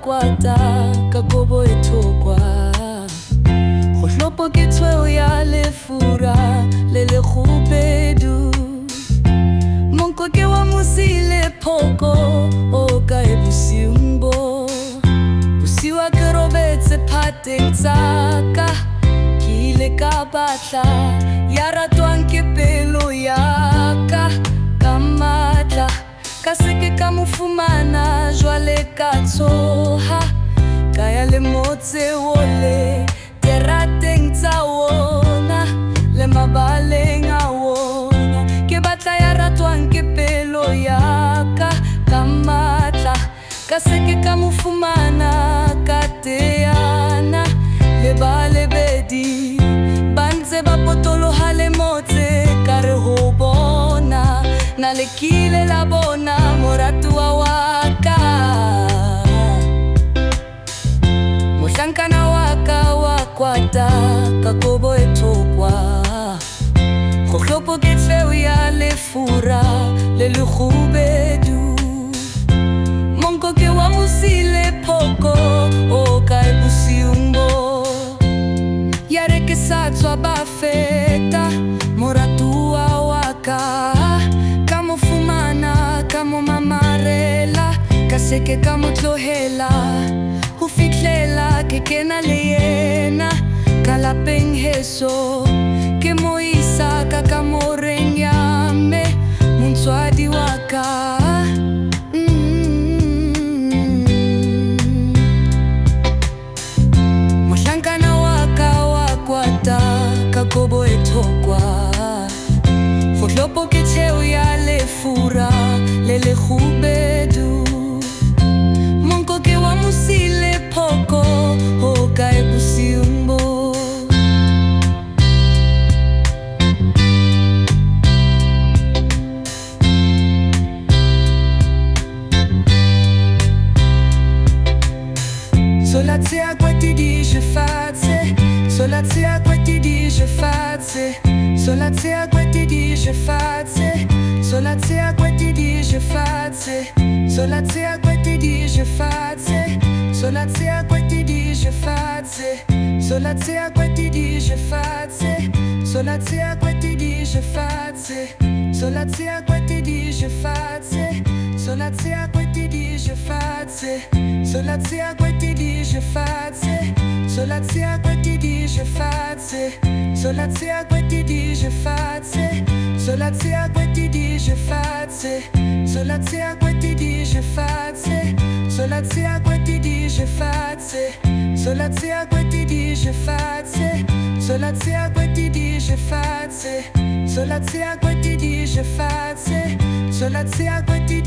kwata ka kobo e thokwa go hlopo ke tshweo ya lefura le le khubedu monko ke wa musile phoko o ka e busiumbo busiwa ke robetse phateng tsaka ke ile ka batla ya ratwang ke pelo ya ka matla ka seke ka mofumana jwale ka tshoha ka ya le motse ole terateng tsa wona le mabaleng a wona ke batla ya ratwang ke pelo ya ka matla ka seke ka mofumana ka teana le balebedi ba ntse ba potoloha le motse ka re ho bona na le kile la bona moratua wa ka mohlankana wa ka wa kwata ka kobo e thokwa go hlopo ke tshweu ya lefura le le khubedu monko ke wa musile phoko o ka e busiumbo ya re ke sa tswa ba feta moratua wa ka ka mo mamarela ka seke ka mo tlohela ho fitlela ke kena le yena ka lapeng heso ke mo isa ka moreng ya me montswadi wa ka mohlankana wa ka wa kwata ka kobo e thokwa go hlopo ke tshweu ya lefura le le khubedu monko ke wa musile phoko o ka e busiumbo Solazzi a quoi ti dice fazze Solazzi a quoi ti dice fazze Solazzi a quoi ti dice fazze Solazzi a quoi ti dice fazze Solazzi a quoi ti dice fazze Solazzi a quoi ti dice fazze Solazzi a quoi ti dice fazze Solazzi a quoi ti dice fazze Solazzi a quoi ti dice fazze Solazzi a quoi ti dice fazze Solazzi a quoi ti dice fazze Solazzi a quoi ti dice fazze Solazzi a quoi ti dice fazze Solazzi a quoi ti dice fazze Solazzi a quoi ti dice fazze Solazzi a quoi ti dice fazze Solazzi a quoi ti dice fazze Solazzi a quoi ti dice fazze Solazzi a quoi ti dice fazze Solazzi a quoi ti